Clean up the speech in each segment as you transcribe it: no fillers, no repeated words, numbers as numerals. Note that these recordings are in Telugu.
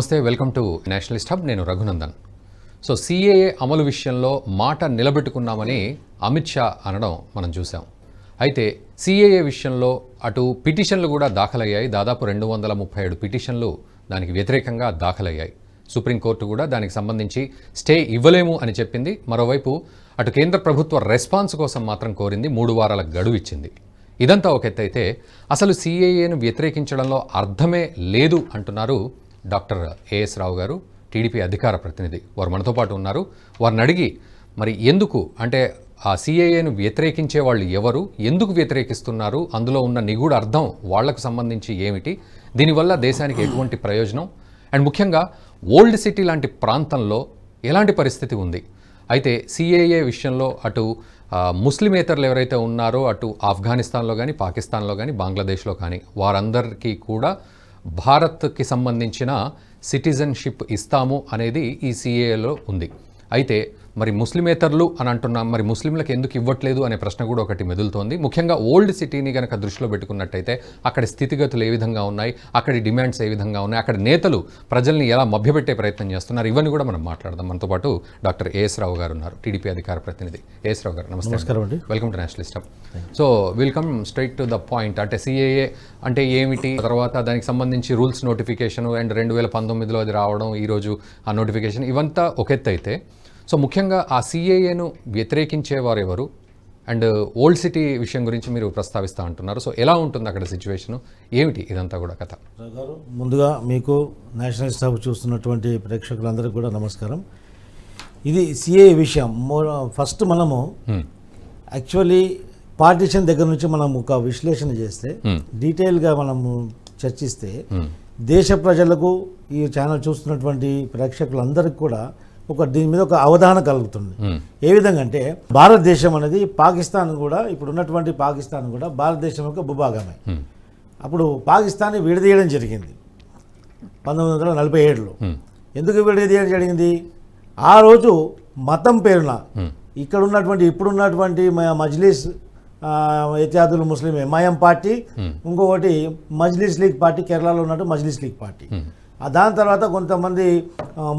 నమస్తే, వెల్కమ్ టు నేషనలిస్ట్ హబ్. నేను రఘునందన్. సో సిఏఏ అమలు విషయంలో మాట నిలబెట్టుకున్నామని అమిత్ షా అనడం మనం చూసాం. అయితే సిఏఏ విషయంలో అటు పిటిషన్లు కూడా దాఖలయ్యాయి. దాదాపు 237 పిటిషన్లు దానికి వ్యతిరేకంగా దాఖలయ్యాయి. సుప్రీంకోర్టు కూడా దానికి సంబంధించి స్టే ఇవ్వలేము అని చెప్పింది. మరోవైపు అటు కేంద్ర ప్రభుత్వ రెస్పాన్స్ కోసం మాత్రం కోరింది. 3 వారాల గడువు ఇచ్చింది. ఇదంతా ఒక ఎత్తు అయితే అసలు సిఏఏను వ్యతిరేకించడంలో అర్థమే లేదు అంటున్నారు డాక్టర్ ఏఎస్ రావు గారు, టీడీపీ అధికార ప్రతినిధి. వారు మనతో పాటు ఉన్నారు. వారిని అడిగి మరి ఎందుకు అంటే ఆ సిఏఏను వ్యతిరేకించే వాళ్ళు ఎవరు, ఎందుకు వ్యతిరేకిస్తున్నారు, అందులో ఉన్న నిగూఢ అర్థం వాళ్లకు సంబంధించి ఏమిటి, దీనివల్ల దేశానికి ఎటువంటి ప్రయోజనం, అండ్ ముఖ్యంగా ఓల్డ్ సిటీ లాంటి ప్రాంతంలో ఎలాంటి పరిస్థితి ఉంది. అయితే సిఏఏ విషయంలో అటు ముస్లిమేతరులు ఎవరైతే ఉన్నారో అటు ఆఫ్ఘనిస్తాన్లో కానీ, పాకిస్తాన్లో కానీ, బంగ్లాదేశ్లో కానీ వారందరికీ కూడా భారత్కి సంబంధించిన సిటిజన్షిప్ ఇస్తాము అనేది ఈ సిఏఏలో ఉంది. అయితే మరి ముస్లిమేతరులు అని అంటున్నాం, మరి ముస్లింలకు ఎందుకు ఇవ్వట్లేదు అనే ప్రశ్న కూడా ఒకటి మెదులుతోంది. ముఖ్యంగా ఓల్డ్ సిటీని కనుక దృష్టిలో పెట్టుకున్నట్టయితే అక్కడి స్థితిగతులు ఏ విధంగా ఉన్నాయి, అక్కడి డిమాండ్స్ ఏ విధంగా ఉన్నాయి, అక్కడ నేతలు ప్రజల్ని ఎలా మభ్యపెట్టే ప్రయత్నం చేస్తున్నారు, ఇవన్నీ కూడా మనం మాట్లాడదాం. మనతో పాటు డాక్టర్ ఏఎస్ రావు గారు ఉన్నారు, టీడీపీ అధికార ప్రతినిధి. ఏఎస్ రావు గారు నమస్తే. నమస్కారం అండి. Welcome to Nationalist hub. So will come straight to the point. అంటే సిఏఏ అంటే ఏమిటి, తర్వాత దానికి సంబంధించి రూల్స్ నోటిఫికేషన్ అండ్ 2019లో అది రావడం, ఈరోజు ఆ నోటిఫికేషన్, ఇవంతా ఒక ఎత్తు అయితే సో ముఖ్యంగా ఆ సిఏఏను వ్యతిరేకించేవారు ఎవరు, అండ్ ఓల్డ్ సిటీ విషయం గురించి మీరు ప్రస్తావిస్తూ అంటున్నారు. సో ఎలా ఉంటుంది అక్కడ సిచ్యువేషను, ఏమిటి ఇదంతా కూడా కథ? ముందుగా మీకు నేషనలిస్ట్ హబ్ చూస్తున్నటువంటి ప్రేక్షకులందరికీ కూడా నమస్కారం. ఇది సిఏఏ విషయం. ఫస్ట్ మనము యాక్చువల్లీ పార్టీషన్ దగ్గర నుంచి మనం ఒక విశ్లేషణ చేస్తే, డీటెయిల్గా మనము చర్చిస్తే దేశ ప్రజలకు, ఈ ఛానల్ చూస్తున్నటువంటి ప్రేక్షకులందరికీ కూడా దీని మీద ఒక అవగాహన కలుగుతుంది. ఏ విధంగా అంటే భారతదేశం అనేది పాకిస్తాన్ కూడా, ఇప్పుడు ఉన్నటువంటి పాకిస్తాన్ కూడా భారతదేశం యొక్క భూభాగమే. అప్పుడు పాకిస్తాన్ని విడదీయడం జరిగింది 1947లో. ఎందుకు విడదీయడం జరిగింది? ఆ రోజు మతం పేరున ఇక్కడ ఉన్నటువంటి ఇప్పుడున్నటువంటి మజ్లిస్ ఇత్యాదుల్ ముస్లిం ఎంఐఎం పార్టీ, ఇంకొకటి మజ్లిస్ లీగ్ పార్టీ, కేరళలో ఉన్నట్టు మజ్లిస్ లీగ్ పార్టీ, దాని తర్వాత కొంతమంది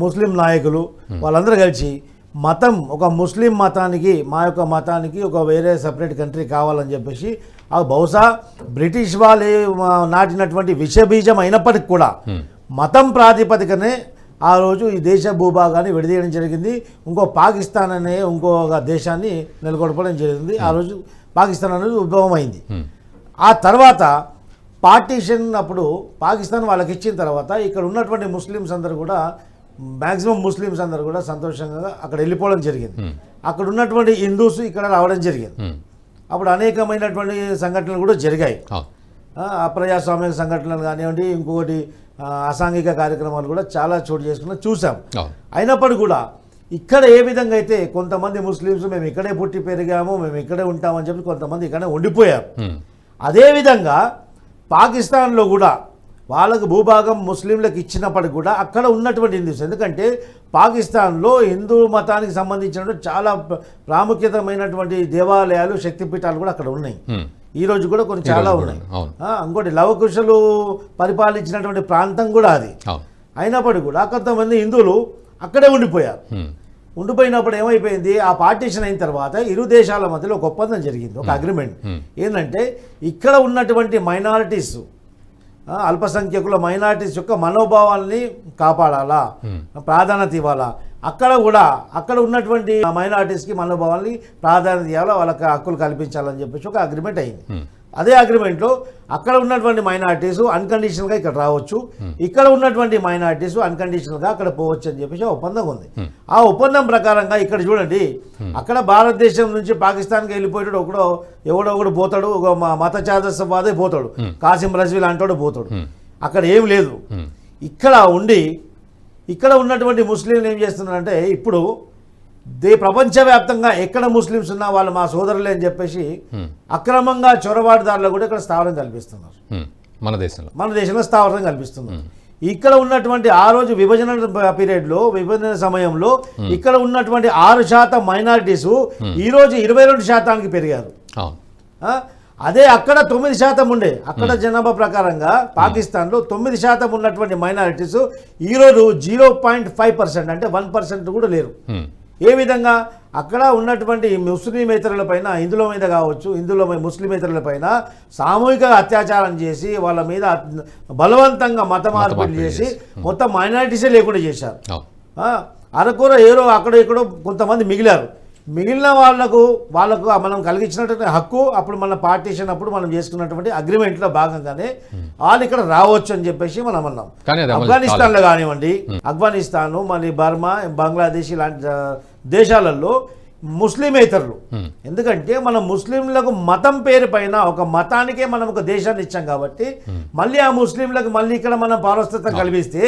ముస్లిం నాయకులు వాళ్ళందరూ కలిసి మతం, ఒక ముస్లిం మతానికి, మా యొక్క మతానికి ఒక వేరే సపరేట్ కంట్రీ కావాలని చెప్పేసి, బహుశా బ్రిటిష్ వాళ్ళే నాటినటువంటి విషబీజం అయినప్పటికీ కూడా మతం ప్రాతిపదికనే ఆ రోజు ఈ దేశ భూభాగాన్ని విడదీయడం జరిగింది. ఇంకో పాకిస్తాన్ అనే ఇంకొక దేశాన్ని నెలకొల్పడం జరిగింది. ఆ రోజు పాకిస్తాన్ అనేది ఉద్భవం అయింది. ఆ తర్వాత పార్టీషన్ అప్పుడు పాకిస్తాన్ వాళ్ళకి ఇచ్చిన తర్వాత ఇక్కడ ఉన్నటువంటి ముస్లిమ్స్ అందరూ కూడా, మ్యాక్సిమం ముస్లిమ్స్ అందరూ కూడా సంతోషంగా అక్కడ వెళ్ళిపోవడం జరిగింది. అక్కడ ఉన్నటువంటి హిందూస్ ఇక్కడ రావడం జరిగింది. అప్పుడు అనేకమైనటువంటి సంఘటనలు కూడా జరిగాయి. అప్రజాస్వామ్య సంఘటనలు కానివ్వండి, ఇంకొకటి అసాంఘిక కార్యక్రమాలు కూడా చాలా చోటు చేసుకున్న చూసాం. అయినప్పటికీ కూడా ఇక్కడ ఏ విధంగా అయితే కొంతమంది ముస్లిమ్స్ మేము ఇక్కడే పుట్టి పెరిగాము, మేము ఇక్కడే ఉంటామని చెప్పి కొంతమంది ఇక్కడే ఉండిపోయారు. అదేవిధంగా పాకిస్తాన్లో కూడా వాళ్ళకు భూభాగం ముస్లింలకు ఇచ్చినప్పటికి కూడా అక్కడ ఉన్నటువంటి హిందూస్, ఎందుకంటే పాకిస్తాన్లో హిందూ మతానికి సంబంధించినటువంటి చాలా ప్రాముఖ్యతమైనటువంటి దేవాలయాలు, శక్తిపీఠాలు కూడా అక్కడ ఉన్నాయి. ఈ రోజు కూడా కొన్ని చాలా ఉన్నాయి. ఇంకోటి లవకుశలు పరిపాలించినటువంటి ప్రాంతం కూడా అది. అయినప్పటికీ కూడా కొంతమంది హిందువులు అక్కడే ఉండిపోయారు. ఉండిపోయినప్పుడు ఏమైపోయింది, ఆ పార్టీషన్ అయిన తర్వాత ఇరు దేశాల మధ్యలో ఒక ఒప్పందం జరిగింది, ఒక అగ్రిమెంట్. ఏంటంటే ఇక్కడ ఉన్నటువంటి మైనారిటీస్, అల్పసంఖ్యకుల మైనారిటీస్ యొక్క మనోభావాల్ని కాపాడాలా, ప్రాధాన్యత ఇవ్వాలా, అక్కడ ఉన్నటువంటి మైనారిటీస్కి మనోభావాల్ని ప్రాధాన్యత ఇవ్వాలా, వాళ్ళకి హక్కులు కల్పించాలని చెప్పేసి ఒక అగ్రిమెంట్ అయింది. అదే అగ్రిమెంట్లో అక్కడ ఉన్నటువంటి మైనారిటీస్ అన్కండిషనల్గా ఇక్కడ రావచ్చు, ఇక్కడ ఉన్నటువంటి మైనారిటీస్ అన్కండిషనల్గా అక్కడ పోవచ్చు అని చెప్పేసి ఒప్పందం ఉంది. ఆ ఒప్పందం ప్రకారంగా ఇక్కడ చూడండి, అక్కడ భారతదేశం నుంచి పాకిస్తాన్కి వెళ్ళిపోయాడు ఎవడో ఒకడు పోతాడు, ఒక మత చాదస్వాదే పోతాడు, కాసిం రజ్వీ లాంటి పోతాడు. అక్కడ ఏం లేదు. ఇక్కడ ఉండి ఇక్కడ ఉన్నటువంటి ముస్లింలు ఏం చేస్తున్నారంటే, ఇప్పుడు ప్రపంచవ్యాప్తంగా ఎక్కడ ముస్లిమ్స్ ఉన్నా వాళ్ళు మా సోదరులే అని చెప్పేసి అక్రమంగా చొరబాటుదారులు కూడా ఇక్కడ స్థావరం కల్పిస్తున్నారు. మన దేశంలో స్థావరం కల్పిస్తున్నారు. ఇక్కడ ఉన్నటువంటి ఆ రోజు విభజన పీరియడ్లో, విభజన సమయంలో ఇక్కడ ఉన్నటువంటి 6% మైనారిటీస్ ఈ రోజు 22% పెరిగారు. అదే అక్కడ 9% ఉండే, అక్కడ జనాభా ప్రకారంగా పాకిస్తాన్లో 9% ఉన్నటువంటి మైనారిటీస్ ఈరోజు 0.5%, అంటే 1% కూడా లేరు. ఏ విధంగా అక్కడ ఉన్నటువంటి ముస్లిమేతరుల పైన, హిందువుల మీద కావచ్చు, ముస్లిమేతరుల పైన సామూహిక అత్యాచారం చేసి వాళ్ళ మీద బలవంతంగా మత మార్పిడి చేసి మొత్తం మైనారిటీసే లేకుండా చేశారు. అరకొర ఏరో అక్కడ ఇక్కడో కొంతమంది మిగిలారు. మిగిలిన వాళ్ళకు మనం కలిగించినటువంటి హక్కు అప్పుడు మన పార్టీషన్ అప్పుడు మనం చేసుకున్నటువంటి అగ్రిమెంట్లో భాగంగానే వాళ్ళు ఇక్కడ రావచ్చు అని చెప్పేసి మనం అన్నాం. ఆఫ్ఘనిస్తాన్లో కానివ్వండి, ఆఫ్ఘనిస్తాను, మళ్ళీ బర్మా, బంగ్లాదేశ్ ఇలాంటి దేశాలలో ముస్లిమేతరులు, ఎందుకంటే మనం ముస్లింలకు మతం పేరు పైన ఒక మతానికే మనం ఒక దేశాన్ని ఇచ్చాం కాబట్టి మళ్ళీ ఆ ముస్లింలకు మళ్ళీ ఇక్కడ మనం పారవస్తత్వం కల్పిస్తే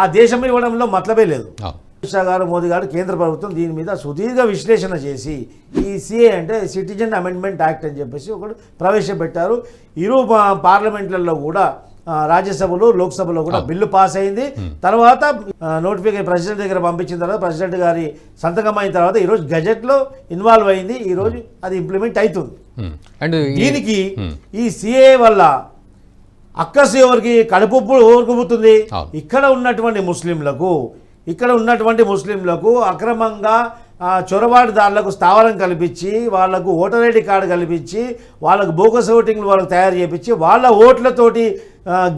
ఆ దేశం ఇవ్వడంలో మతలబే లేదు. అమిత్ షా గారు, మోదీ గారు, కేంద్ర ప్రభుత్వం దీని మీద సుదీర్ఘ విశ్లేషణ చేసి ఈ సిఏ అంటే సిటిజన్ అమెండ్మెంట్ యాక్ట్ అని చెప్పేసి ఒకటి ప్రవేశపెట్టారు. ఇరు పార్లమెంట్లలో కూడా, రాజ్యసభలో, లోక్సభలో కూడా బిల్లు పాస్ అయింది. తర్వాత నోటిఫికేషన్ ప్రెసిడెంట్ దగ్గర పంపించిన తర్వాత ప్రెసిడెంట్ గారి సంతకం అయిన తర్వాత ఈరోజు గజెట్లో ఇన్వాల్వ్ అయింది. ఈరోజు అది ఇంప్లిమెంట్ అవుతుంది. దీనికి ఈ సిఏ వల్ల అక్కసు ఎవరికి కడుపు ఊరుకుపోతుంది? ఇక్కడ ఉన్నటువంటి ముస్లింలకు అక్రమంగా చొరబాటుదారులకు స్థావరం కల్పించి, వాళ్లకు ఓటర్ ఐడి కార్డు కల్పించి, వాళ్ళకు బోగస్ ఓటింగ్లు వాళ్ళకు తయారు చేయించి, వాళ్ళ ఓట్లతోటి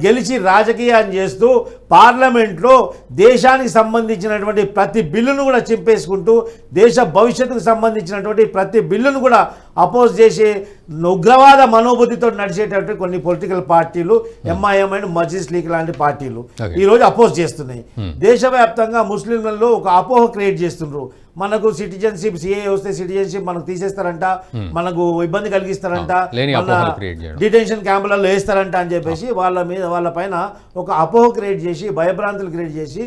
గెలిచి రాజకీయాన్ని చేస్తూ పార్లమెంట్లో దేశానికి సంబంధించినటువంటి ప్రతి బిల్లును కూడా చింపేసుకుంటూ, దేశ భవిష్యత్తుకు సంబంధించినటువంటి ప్రతి బిల్లును కూడా అపోజ్ చేసే ఉగ్రవాద మనోబుద్ధితో నడిచేటటువంటి కొన్ని పొలిటికల్ పార్టీలు, ఎంఐఎం అండ్ మజ్లిస్ లీగ్ లాంటి పార్టీలు ఈరోజు అపోజ్ చేస్తున్నాయి. దేశవ్యాప్తంగా ముస్లింలలో ఒక అపోహ క్రియేట్ చేస్తున్నారు. మనకు సిటిజన్షిప్, సిఏ వస్తే సిటిజన్షిప్ మనకు తీసేస్తారంట, మనకు ఇబ్బంది కలిగిస్తారంట, డిటెన్షన్ క్యాంపులలో వేస్తారంట అని చెప్పేసి వాళ్ళ పైన ఒక అపోహ క్రియేట్ చేసి, భయభ్రాంతులు క్రియేట్ చేసి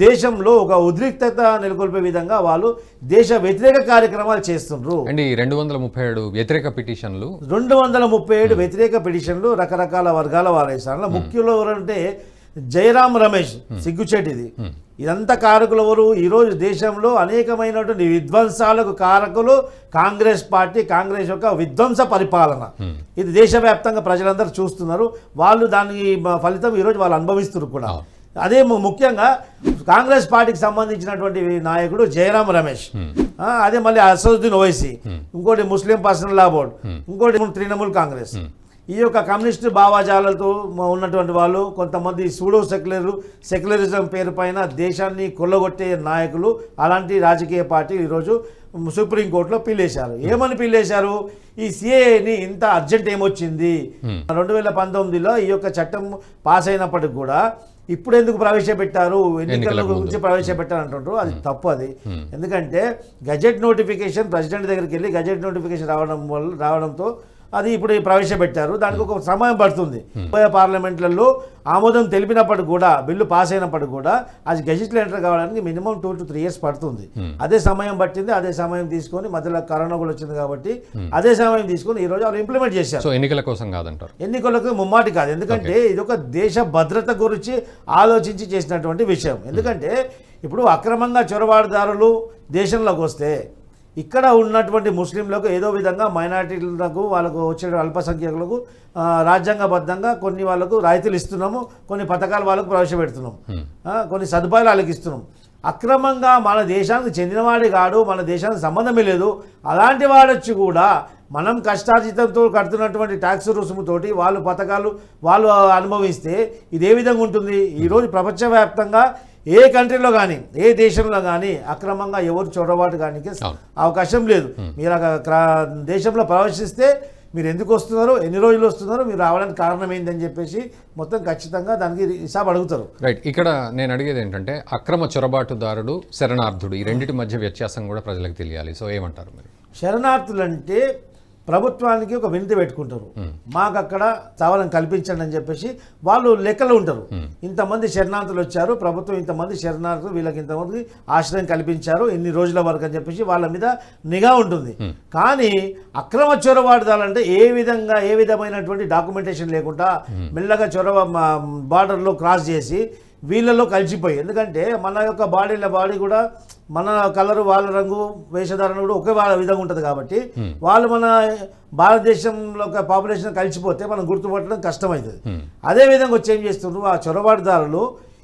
దేశంలో ఒక ఉద్రిక్తత నెలకొల్పే విధంగా వాళ్ళు దేశ వ్యతిరేక కార్యక్రమాలు చేస్తున్నారు. 237 వ్యతిరేక పిటిషన్లు, 237 వ్యతిరేక పిటిషన్లు రకరకాల వర్గాల వారేసారు. ముఖ్యులు ఎవరంటే జయరాం రమేష్, సిగ్గుచేటిది. ఇదంతా కారకులు ఎవరు? ఈరోజు దేశంలో అనేకమైనటువంటి విధ్వంసాలకు కారకులు కాంగ్రెస్ పార్టీ, కాంగ్రెస్ యొక్క విధ్వంస పరిపాలన. ఇది దేశవ్యాప్తంగా ప్రజలందరూ చూస్తున్నారు. వాళ్ళు దాని ఫలితం ఈరోజు వాళ్ళు అనుభవిస్తున్నారు కూడా. అదే ముఖ్యంగా కాంగ్రెస్ పార్టీకి సంబంధించినటువంటి నాయకుడు జయరాం రమేష్, అదే మళ్ళీ అసదుద్దీన్ ఓవైసీ, ఇంకోటి ముస్లిం పర్సనల్ లా బోర్డు, ఇంకోటి తృణమూల్ కాంగ్రెస్. ఈ యొక్క కమ్యూనిస్టు భావజాలతో ఉన్నటువంటి వాళ్ళు, కొంతమంది సూడో సెక్యులరిజం పేరు పైన దేశాన్ని కొల్లగొట్టే నాయకులు, అలాంటి రాజకీయ పార్టీలు ఈరోజు సుప్రీంకోర్టులో పిల్లేశారు. ఏమని పిల్లేశారు? ఈ సిఏని ఇంత అర్జెంట్ ఏమొచ్చింది? 2019లో ఈ యొక్క చట్టం పాస్ అయినప్పటికి కూడా ఇప్పుడు ఎందుకు ప్రవేశపెట్టారు? ఎన్నికల గురించి ప్రవేశపెట్టారు అంటుంటారు. అది తప్పు. అది ఎందుకంటే గజెట్ నోటిఫికేషన్ ప్రెసిడెంట్ దగ్గరికి వెళ్ళి గజెట్ నోటిఫికేషన్ రావడంతో అది ఇప్పుడు ప్రవేశపెట్టారు. దానికి ఒక సమయం పడుతుంది. పార్లమెంట్లలో ఆమోదం తెలిపినప్పటికి కూడా, బిల్లు పాస్ అయినప్పటికి కూడా అది గెజిట్లో ఎంటర్ కావడానికి మినిమం 2 to 3 years పడుతుంది. అదే సమయం పట్టింది. అదే సమయం తీసుకొని మధ్యలో కరోనా కూడా వచ్చింది కాబట్టి అదే సమయం తీసుకొని ఈ రోజు వాళ్ళు ఇంప్లిమెంట్ చేశారు. సో ఎన్నికల కోసం కాదంటారు? ఎన్నికలకు ముమ్మాటి కాదు. ఎందుకంటే ఇది ఒక దేశ భద్రత గురించి ఆలోచించి చేసినటువంటి విషయం. ఎందుకంటే ఇప్పుడు అక్రమంగా చొరబాటుదారులు దేశంలోకి వస్తే ఇక్కడ ఉన్నటువంటి ముస్లింలకు ఏదో విధంగా మైనారిటీలకు, వాళ్ళకు వచ్చే అల్పసంఖ్యాకులకు రాజ్యాంగబద్ధంగా కొన్ని వాళ్ళకు రాయితీలు ఇస్తున్నాము, కొన్ని పథకాలు వాళ్ళకు ప్రవేశపెడుతున్నాం, కొన్ని సదుపాయాలు వాళ్ళకి ఇస్తున్నాం. అక్రమంగా మన దేశానికి చెందినవాడి కాడు, మన దేశానికి సంబంధమే లేదు, అలాంటి వాడొచ్చి కూడా మనం కష్టార్జితంతో కడుతున్నటువంటి ట్యాక్స్ రుసుముతోటి వాళ్ళు పథకాలు వాళ్ళు అనుభవిస్తే ఇది ఏ విధంగా ఉంటుంది? ఈరోజు ప్రపంచవ్యాప్తంగా ఏ కంట్రీలో కానీ, ఏ దేశంలో కానీ అక్రమంగా ఎవరు చొరబాటు కానీ అవకాశం లేదు. మీరు దేశంలో ప్రవేశిస్తే మీరు ఎందుకు వస్తున్నారు, ఎన్ని రోజులు వస్తున్నారు, మీరు రావడానికి కారణం ఏందని చెప్పేసి మొత్తం ఖచ్చితంగా దానికి హిసాబు అడుగుతారు. రైట్. ఇక్కడ నేను అడిగేది ఏంటంటే అక్రమ చొరబాటుదారుడు, శరణార్థుడు, ఈ రెండింటి మధ్య వ్యత్యాసం కూడా ప్రజలకు తెలియాలి. సో ఏమంటారు మీరు? శరణార్థులు అంటే ప్రభుత్వానికి ఒక వినతి పెట్టుకుంటారు, మాకు అక్కడ స్థావరం కల్పించండి అని చెప్పేసి వాళ్ళు లెక్కలు ఉంటారు. ఇంతమంది శరణార్థులు వచ్చారు, ప్రభుత్వం ఇంతమంది శరణార్థులు, వీళ్ళకి ఇంతమంది ఆశ్రయం కల్పించారు, ఇన్ని రోజుల వరకు అని చెప్పేసి వాళ్ళ మీద నిఘా ఉంటుంది. కానీ అక్రమ చొరబాటుదాలంటే ఏ విధమైనటువంటి డాక్యుమెంటేషన్ లేకుండా మెల్లగా బార్డర్లో క్రాస్ చేసి వీళ్ళలో కలిసిపోయి, ఎందుకంటే మన యొక్క బాడీ కూడా మన కలరు వాళ్ళ రంగు వేషధారణ కూడా ఒకే విధంగా ఉంటుంది కాబట్టి వాళ్ళు మన భారతదేశంలో ఒక పాపులేషన్ కలిసిపోతే మనం గుర్తుపట్టడం కష్టమవుతుంది. అదేవిధంగా వచ్చి ఏం చేస్తున్నారు ఆ చొరబాటుదారులు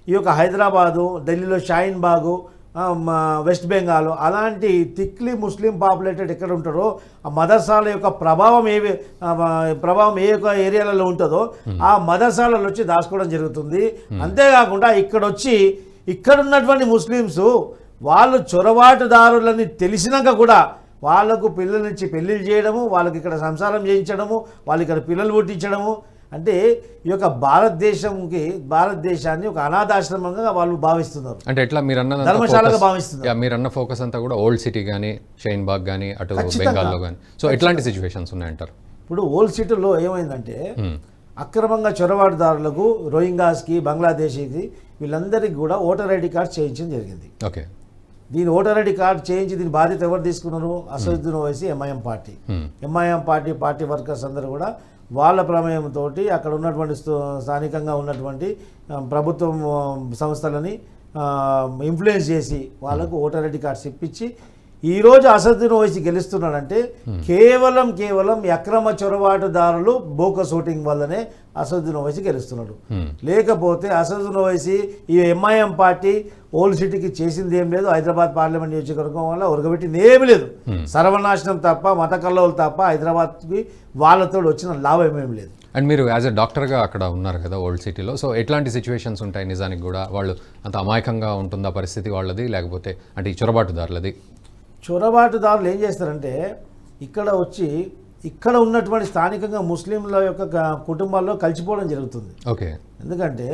ఈ యొక్క హైదరాబాదు, ఢిల్లీలో షాహీన్ బాగు, వెస్ట్ బెంగాల్ అలాంటి థిక్లీ ముస్లిం పాపులేటెడ్ ఎక్కడ ఉంటారో ఆ మదర్సాల యొక్క ప్రభావం ఏ యొక్క ఏరియాలలో ఉంటుందో ఆ మదర్సాలలో వచ్చి దాచుకోవడం జరుగుతుంది. అంతేకాకుండా ఇక్కడ ఉన్నటువంటి ముస్లిమ్స్ వాళ్ళు చొరబాటుదారులని తెలిసినాక కూడా వాళ్ళకు పిల్లల నుంచి పెళ్ళిళ్ళు చేయడము, వాళ్ళకి ఇక్కడ సంసారం చేయించడము, వాళ్ళు ఇక్కడ పిల్లలు పుట్టించడము, అంటే ఈ యొక్క భారతదేశాన్ని ఒక అనాథాశ్రమంగా వాళ్ళు భావిస్తున్నారు. అంటే ఎట్లా ధర్మశాలగా భావిస్తున్నారు. మీరన్న ఫోకస్ అంతా కూడా ఓల్డ్ సిటీ కానీ షైన్ బాగ్ కానీ అటు బెంగాల్లో కానీ, సో ఎట్లాంటి సిచ్యువేషన్స్ ఉన్నాయంటారు? ఇప్పుడు ఓల్డ్ సిటీలో ఏమైందంటే అక్రమంగా చొరబాటుదారులకు, రోహింగాస్కి, బంగ్లాదేశీకి వీళ్ళందరికీ కూడా ఓటర్ ఐడి కార్డ్ చేయించడం జరిగింది. ఓకే, దీని ఓటర్ ఐడి కార్డు చేయించి దీని బాధ్యత ఎవరు తీసుకున్నారు? Asaduddin Owaisi MIM party workers అందరూ కూడా వాళ్ళ ప్రమేయంతో అక్కడ ఉన్నటువంటి స్థానికంగా ఉన్నటువంటి ప్రభుత్వం సంస్థలని ఇన్ఫ్లుయెన్స్ చేసి వాళ్ళకు ఓటర్ ఐడి కార్డ్స్ ఇప్పించి ఈరోజు అసదుద్దీన్ ఓవైసీ గెలుస్తున్నాడంటే కేవలం అక్రమ చొరబాటుదారులు బోకస్ ఓటింగ్ వల్లనే అసదుద్దీన్ ఓవైసీ గెలుస్తున్నాడు. లేకపోతే అసదుద్దీన్ ఓవైసీ ఈ ఎంఐఎం పార్టీ ఓల్డ్ సిటీకి చేసింది ఏం లేదు, హైదరాబాద్ పార్లమెంట్ నియోజకవర్గం వల్ల ఉరగబెట్టింది ఏమి లేదు, సర్వనాశనం తప్ప, మత కల్లోలు తప్ప హైదరాబాద్కి వాళ్ళతో వచ్చిన లాభం ఏమీ లేదు. అండ్ మీరు యాజ్ ఎ డాక్టర్గా అక్కడ ఉన్నారు కదా ఓల్డ్ సిటీలో, సో ఎట్లాంటి సిచ్యువేషన్స్ ఉంటాయి నిజానికి కూడా? వాళ్ళు అంత అమాయకంగా ఉంటుందా పరిస్థితి వాళ్ళది, లేకపోతే అంటే ఈ చొరబాటుదారులది? చొరబాటుదారులు ఏం చేస్తారంటే ఇక్కడ ఉన్నటువంటి స్థానికంగా ముస్లింల యొక్క కుటుంబాల్లో కలిసిపోవడం జరుగుతుంది. ఓకే, ఎందుకంటే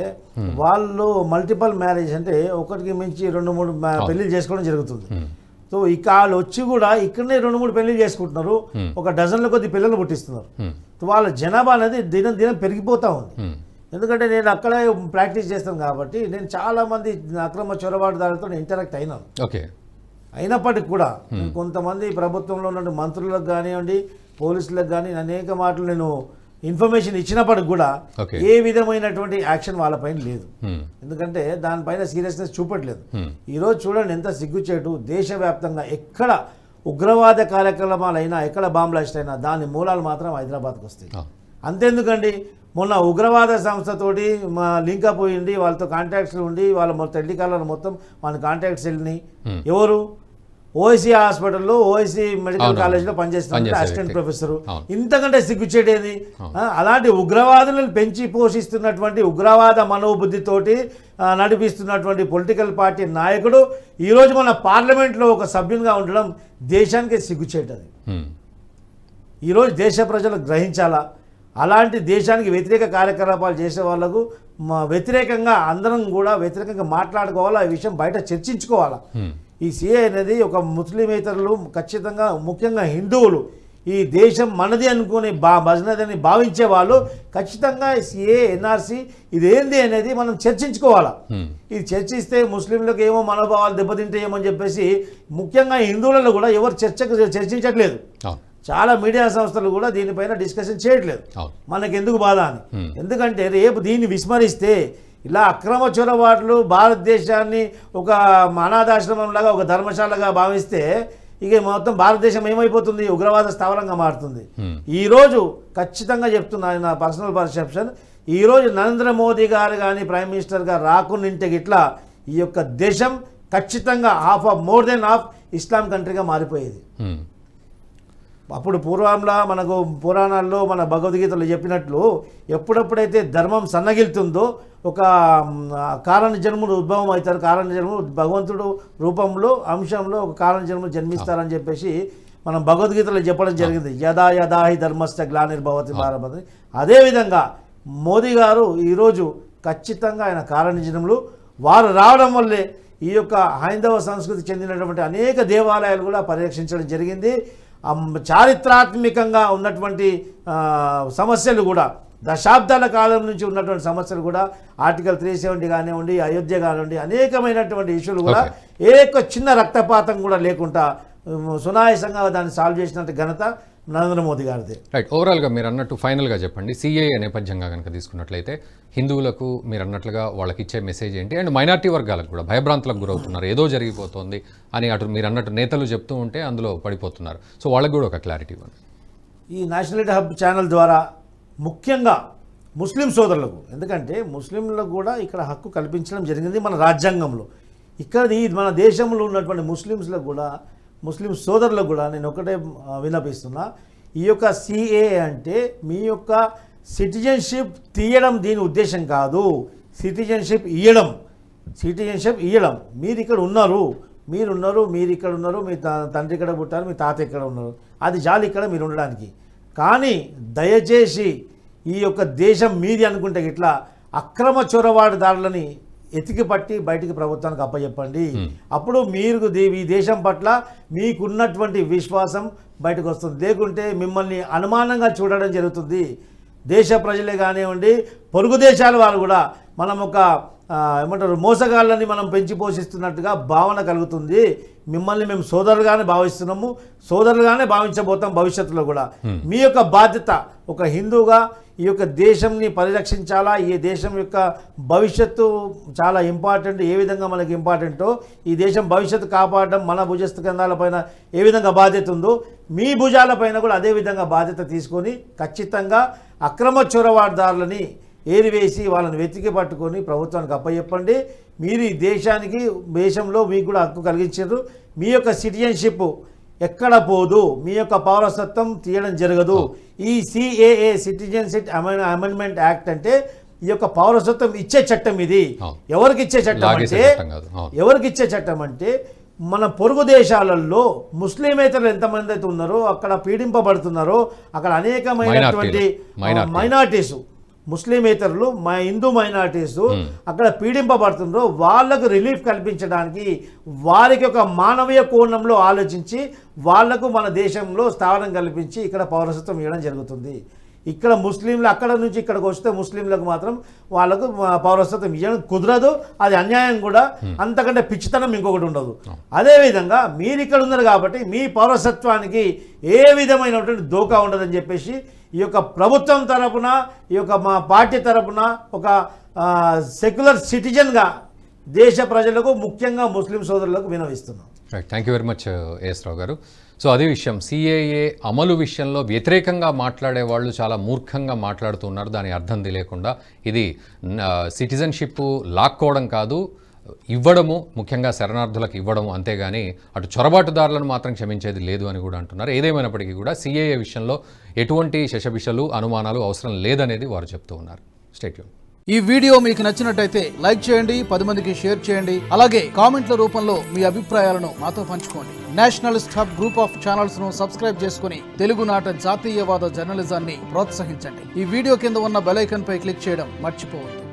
వాళ్ళు మల్టిపల్ మ్యారేజ్ అంటే ఒకటికి మించి 2-3 పెళ్లిళ్ళు చేసుకోవడం జరుగుతుంది. సో ఇక వాళ్ళు వచ్చి కూడా ఇక్కడనే 2-3 పెళ్లిళ్ళు చేసుకుంటున్నారు, ఒక డజన్ల కొద్ది పిల్లలు పుట్టిస్తున్నారు. వాళ్ళ జనాభా అనేది దినం పెరిగిపోతూ ఉంది. ఎందుకంటే నేను అక్కడే ప్రాక్టీస్ చేస్తాను కాబట్టి నేను చాలామంది అక్రమ చొరబాటుదారులతో ఇంటరాక్ట్ అయినాను. ఓకే, అయినప్పటికీ కూడా కొంతమంది ప్రభుత్వంలో ఉన్న మంత్రులకు కానివ్వండి, పోలీసులకు కానీ అనేక మాటలు నేను ఇన్ఫర్మేషన్ ఇచ్చినప్పటికి కూడా ఏ విధమైనటువంటి యాక్షన్ వాళ్ళపైన లేదు. ఎందుకంటే దానిపైన సీరియస్నెస్ చూపట్లేదు. ఈరోజు చూడండి ఎంత సిగ్గుచేటు, దేశవ్యాప్తంగా ఎక్కడ ఉగ్రవాద కార్యక్రమాలైనా, ఎక్కడ బాంబ్ బ్లాస్ట్ అయినా దాని మూలాలు మాత్రం హైదరాబాద్కి వస్తాయి. అంతెందుకండి, మొన్న ఉగ్రవాద సంస్థతోటి లింకప్ ఉండి వాళ్ళతో కాంటాక్ట్స్ ఉండి వాళ్ళ టెలికాలర్ మొత్తం మన కాంటాక్ట్స్ వెళ్ళినాయి. ఎవరు? ఓఐసీ హాస్పిటల్లో, ఓఐసీ మెడికల్ కాలేజ్లో పనిచేస్తున్న అసిస్టెంట్ ప్రొఫెసర్. ఇంతకంటే సిగ్గుచేటేది? అలాంటి ఉగ్రవాదులను పెంచి పోషిస్తున్నటువంటి ఉగ్రవాద మనోబుద్ధితోటి నడిపిస్తున్నటువంటి పొలిటికల్ పార్టీ నాయకుడు ఈరోజు మన పార్లమెంట్లో ఒక సభ్యునిగా ఉండడం దేశానికి సిగ్గుచేటది. ఈరోజు దేశ ప్రజలు గ్రహించాలా, అలాంటి దేశానికి వ్యతిరేక కార్యకలాపాలు చేసే వాళ్లకు వ్యతిరేకంగా అందరం కూడా వ్యతిరేకంగా మాట్లాడుకోవాలా, ఈ విషయం బయట చర్చించుకోవాలా. ఈ సిఏ అనేది ఒక ముస్లిమేతరులు ఖచ్చితంగా, ముఖ్యంగా హిందువులు, ఈ దేశం మనది అనుకుని భజనదని భావించే వాళ్ళు ఖచ్చితంగా సిఏ, ఎన్ఆర్సీ ఇదేంది అనేది మనం చర్చించుకోవాలా. ఇది చర్చిస్తే ముస్లింలకు ఏమో మనోభావాలు దెబ్బతింటాయేమో అని చెప్పేసి ముఖ్యంగా హిందువులలో కూడా ఎవరు చర్చించట్లేదు. చాలా మీడియా సంస్థలు కూడా దీనిపైన డిస్కషన్ చేయట్లేదు. మనకెందుకు బాధ అని. ఎందుకంటే రేపు దీన్ని విస్మరిస్తే ఇలా అక్రమ చొరబాట్లు భారతదేశాన్ని ఒక అనాథాశ్రమంలాగా, ఒక ధర్మశాలగా భావిస్తే ఇక మొత్తం భారతదేశం ఏమైపోతుంది? ఉగ్రవాద స్థావరంగా మారుతుంది. ఈరోజు ఖచ్చితంగా చెప్తున్నా, నా పర్సనల్ పర్సెప్షన్, ఈరోజు నరేంద్ర మోదీ గారు కానీ ప్రైమ్ మినిస్టర్ గారు రాకుండా ఇట్లా ఈ యొక్క దేశం ఖచ్చితంగా మోర్ దెన్ హాఫ్ ఇస్లాం కంట్రీగా మారిపోయేది. అప్పుడు పూర్వంలా మనకు పురాణాల్లో, మన భగవద్గీతలో చెప్పినట్లు ఎప్పుడెప్పుడైతే ధర్మం సన్నగిలుతుందో ఒక కారణ జన్ముడు ఉద్భవం అవుతారు. కారణ జన్ముడు భగవంతుడు రూపంలో, అంశంలో ఒక కారణ జన్ముడు జన్మిస్తారని చెప్పేసి మనం భగవద్గీతలో చెప్పడం జరిగింది. యదా యదా హి ధర్మస్థ గ్లానిర్భవతి భారత. అదేవిధంగా మోదీ గారు ఈరోజు ఖచ్చితంగా ఆయన కారణ జన్ములు. వారు రావడం వల్లే ఈ యొక్క హైందవ సంస్కృతి చెందినటువంటి అనేక దేవాలయాలు కూడా పరిరక్షించడం జరిగింది. చారిత్రాత్మకంగా ఉన్నటువంటి సమస్యలు కూడా, దశాబ్దాల కాలం నుంచి ఉన్నటువంటి సమస్యలు కూడా, ఆర్టికల్ 370 కానివ్వండి, అయోధ్య కానివ్వండి, అనేకమైనటువంటి ఇష్యూలు కూడా చిన్న రక్తపాతం కూడా లేకుండా సునాయాసంగా దాన్ని సాల్వ్ చేసినట్టు ఘనత నరేంద్ర మోదీ గారిదే. రైట్, ఓవరాల్గా మీరు అన్నట్టు ఫైనల్గా చెప్పండి, సిఏఏ నేపథ్యంగా కనుక తీసుకున్నట్లయితే హిందువులకు మీరు అన్నట్లుగా వాళ్ళకి ఇచ్చే మెసేజ్ ఏంటి, అండ్ మైనార్టీ వర్గాలకు కూడా భయభ్రాంతులకు గురవుతున్నారు, ఏదో జరిగిపోతుంది అని అటు మీరు అన్నట్టు నేతలు చెప్తూ ఉంటే అందులో పడిపోతున్నారు, సో వాళ్ళకి కూడా ఒక క్లారిటీ ఇవ్వండి. ఈ నేషనలిటీ హబ్ ఛానల్ ద్వారా ముఖ్యంగా ముస్లిం సోదరులకు, ఎందుకంటే ముస్లింలకు కూడా ఇక్కడ హక్కు కల్పించడం జరిగింది మన రాజ్యాంగంలో. ఇక్కడ మన దేశంలో ఉన్నటువంటి ముస్లిమ్స్లకు కూడా, ముస్లిం సోదరులకు కూడా నేను ఒకటే విన్నపిస్తున్నా, ఈ యొక్క సిఏఏ అంటే మీ యొక్క సిటిజన్షిప్ తీయడం దీని ఉద్దేశం కాదు, సిటిజన్షిప్ ఇవ్వడం. మీరు ఇక్కడ ఉన్నారు, మీరు ఇక్కడ ఉన్నారు, మీ తండ్రి ఇక్కడ పుట్టారు, మీ తాత ఇక్కడ ఉన్నారు, అది చాలు ఇక్కడ మీరు ఉండడానికి. కానీ దయచేసి ఈ యొక్క దేశం మీది అనుకుంటే ఇట్లా అక్రమ చొరబాటుదారులని ఎతికి పట్టి బయటికి ప్రభుత్వానికి అప్పచెప్పండి. అప్పుడు మీరు ఈ దేశం పట్ల మీకున్నటువంటి విశ్వాసం బయటకు వస్తుంది. లేకుంటే మిమ్మల్ని అనుమానంగా చూడడం జరుగుతుంది. దేశ ప్రజలే కానివ్వండి, పొరుగు దేశాల వారు కూడా మనం ఒక ఏమంటారు మోసగాళ్ళని మనం పెంచి పోషిస్తున్నట్టుగా భావన కలుగుతుంది. మిమ్మల్ని మేము సోదరులుగానే భావిస్తున్నాము, సోదరులుగానే భావించబోతాం భవిష్యత్తులో కూడా. మీ యొక్క బాధ్యత ఒక హిందూగా ఈ యొక్క దేశంని పరిరక్షించాలా, ఈ దేశం యొక్క భవిష్యత్తు చాలా ఇంపార్టెంట్. ఏ విధంగా మనకి ఇంపార్టెంటో ఈ దేశం భవిష్యత్తు కాపాడడం మన భుజస్థ కేంద్రాలపైన ఏ విధంగా బాధ్యత ఉందో మీ భుజాలపైన కూడా అదే విధంగా బాధ్యత తీసుకొని ఖచ్చితంగా అక్రమ చొరబాటుదారులని ఏరివేసి వాళ్ళని వెతికి పట్టుకొని ప్రభుత్వానికి అప్పచెప్పండి. మీరు ఈ దేశంలో మీకు కూడా హక్కు కలిగించారు. మీ యొక్క సిటిజన్షిప్ ఎక్కడ పోదు, మీ యొక్క పౌరసత్వం తీయడం జరగదు. ఈ సిఏఏ సిటిజన్షిప్ అమెండ్మెంట్ యాక్ట్ అంటే ఈ యొక్క పౌరసత్వం ఇచ్చే చట్టం. ఇది ఎవరికి ఇచ్చే చట్టం అంటే మన పొరుగు దేశాలలో ముస్లిమేతరులు ఎంతమంది అయితే ఉన్నారో, అక్కడ పీడింపబడుతున్నారో, అక్కడ అనేకమైనటువంటి మైనారిటీస్, ముస్లిమేతరులు, హిందూ మైనారిటీస్ అక్కడ పీడింపబడుతుండ్రో వాళ్లకు రిలీఫ్ కల్పించడానికి, వారికి ఒక మానవీయ కోణంలో ఆలోచించి వాళ్లకు మన దేశంలో స్థానం కల్పించి ఇక్కడ పౌరసత్వం ఇవ్వడం జరుగుతుంది. ఇక్కడ ముస్లింలు అక్కడ నుంచి ఇక్కడికి వస్తే ముస్లింలకు మాత్రం వాళ్ళకు పౌరసత్వం ఇవ్వడం కుదరదు. అది అన్యాయం కూడా, అంతకంటే పిచ్చితనం ఇంకొకటి ఉండదు. అదేవిధంగా మీరు ఇక్కడ ఉన్నారు కాబట్టి మీ పౌరసత్వానికి ఏ విధమైనటువంటి దోకా ఉండదని చెప్పేసి ఈ యొక్క ప్రభుత్వం తరపున, ఈ యొక్క మా పార్టీ తరపున ఒక సెక్యులర్ సిటిజన్గా దేశ ప్రజలకు, ముఖ్యంగా ముస్లిం సోదరులకు వినవిస్తున్నాం. Thank you very much AS Rao గారు. సో అది విషయం, సిఏఏ అమలు విషయంలో వ్యతిరేకంగా మాట్లాడే వాళ్ళు చాలా మూర్ఖంగా మాట్లాడుతున్నారు. దాని అర్థం తెలియకుండా ఇది సిటిజన్షిప్ లాక్కోవడం కాదు, ఇవ్వడము, ముఖ్యంగా శరణార్థులకు ఇవ్వడము, అంతేగాని అటు చొరబాటుదారులను మాత్రం క్షమించేది లేదు అని కూడా అంటున్నారు. ఏదేమైనప్పటికీ కూడా సిఏఏ విషయంలో ఎటువంటి శషబిషలు, అనుమానాలు అవసరం లేదనేది వారు చెప్తూ ఉన్నారు. Stay tune. ఈ వీడియో మీకు నచ్చినట్టయితే లైక్ చేయండి, 10 మందికి షేర్ చేయండి. అలాగే కామెంట్ల రూపంలో మీ అభిప్రాయాలను మాతో పంచుకోండి. Nationalist hub group of channels ను సబ్స్క్రైబ్ చేసుకుని తెలుగునాట జాతీయవాద జర్నలిజాన్ని ప్రోత్సహించండి. ఈ వీడియో కింద ఉన్న బెల్ ఐకాన్ పై క్లిక్ చేయడం మర్చిపోవద్దు.